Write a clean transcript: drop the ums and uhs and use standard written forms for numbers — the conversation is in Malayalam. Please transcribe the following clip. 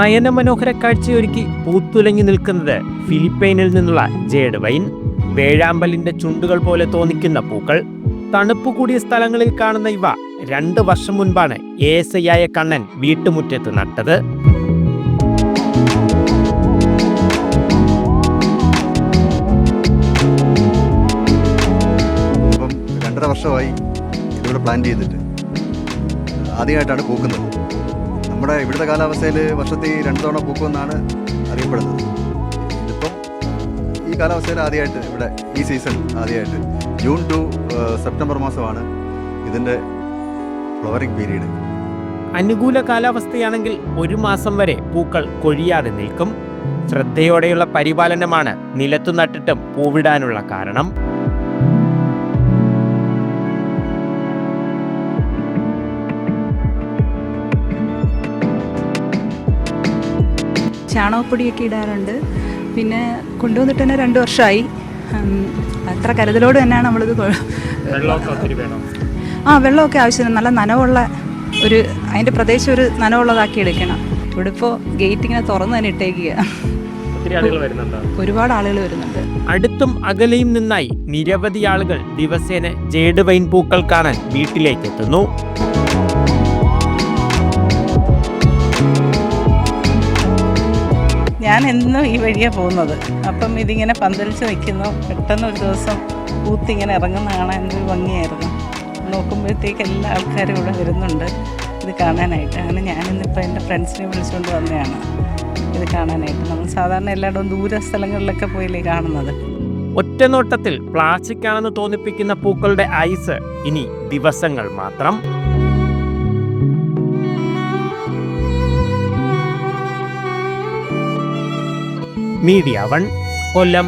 നയനമനോഹര കാഴ്ചയൊരുക്കി പൂത്തുലഞ്ഞു നിൽക്കുന്നത് ഫിലിപ്പൈനിൽ നിന്നുള്ള ജേഡ് വൈൻ. വേഴാമ്പലിന്റെ ചുണ്ടുകൾ പോലെ തോന്നിക്കുന്ന പൂക്കൾ. തണുപ്പ് കൂടിയ സ്ഥലങ്ങളിൽ കാണുന്ന ഇവ 2 വർഷം മുൻപാണ് ASI ആയ കണ്ണൻ വീട്ടുമുറ്റത്ത് നട്ടത്. ഇപ്പം 2.5 വർഷമായി ഇതിവിടെ പ്ലാൻ ചെയ്തിട്ട് ആദ്യമായിട്ടാണ് പൂക്കുന്നത്. നമ്മുടെ ഇവിടുത്തെ കാലാവസ്ഥയിൽ വർഷത്തിൽ 2 തവണ പൂക്കുമെന്നാണ് അറിയപ്പെടുന്നത്. ഇതിപ്പം ഈ കാലാവസ്ഥയിൽ ആദ്യമായിട്ട് ഇവിടെ ഈ സീസൺ ആദ്യമായിട്ട് ജൂൺ ടു സെപ്റ്റംബർ മാസമാണ് ഇതിൻ്റെ ഫ്ലവറിംഗ് പീരീഡ്. അനുകൂല കാലാവസ്ഥയാണെങ്കിൽ 1 മാസം വരെ പൂക്കൾ കൊഴിയാതെ നിൽക്കും. ശ്രദ്ധയോടെയുള്ള പരിപാലനമാണ് നിലത്തു നട്ടിട്ടും പൂവിടാനുള്ള കാരണം. ചാണകപ്പൊടിയൊക്കെ ഇടാറുണ്ട്. പിന്നെ കൊണ്ടുവന്നിട്ട് തന്നെ 2 വർഷമായി. അത്ര കരുതലോട് തന്നെയാണ് നമ്മളിത്. വെള്ളമൊക്കെ ആവശ്യത്തിന് നല്ല നനവുള്ള അതിൻ്റെ പ്രദേശം ഒരു നനവുള്ളതാക്കി എടുക്കണം. ഇവിടെ ഇപ്പോൾ ഗേറ്റ് ഇങ്ങനെ തുറന്ന് തന്നെ ഇട്ടേക്കുക. ഒരുപാട് ആളുകൾ വരുന്നുണ്ട്. അടുത്തും അകലെയും നിന്നായി നിരവധി ആളുകൾ ദിവസേന ജേഡ് വൈൻ പൂക്കൾ കാണാൻ വീട്ടിലേക്ക് എത്തുന്നു. ഞാൻ എന്നും ഈ വഴിയാണ് പോകുന്നത്. അപ്പം ഇതിങ്ങനെ പന്തലിച്ച് നിൽക്കുന്നു. പെട്ടെന്ന് ഒരു ദിവസം പൂത്തിങ്ങനെ ഇറങ്ങുന്ന കാണാൻ എന്തൊരു ഭംഗിയായിരുന്നു. നോക്കുമ്പോഴത്തേക്ക് എല്ലാ ആൾക്കാരും ഇവിടെ വരുന്നുണ്ട് ഇത് കാണാനായിട്ട്. അങ്ങനെ ഞാനിന്നിപ്പോൾ എൻ്റെ ഫ്രണ്ട്സിനെ വിളിച്ചുകൊണ്ട് വന്നതാണ് ഇത് കാണാനായിട്ട്. നമ്മൾ സാധാരണ എല്ലായിടവും ദൂര സ്ഥലങ്ങളിലൊക്കെ പോയില്ലേ കാണുന്നത്. ഒറ്റനോട്ടത്തിൽ പ്ലാസ്റ്റിക് ആണെന്ന് തോന്നിപ്പിക്കുന്ന പൂക്കളുടെ ഐസ് ഇനി ദിവസങ്ങൾ മാത്രം. മീഡിയ 1 കൊല്ലം.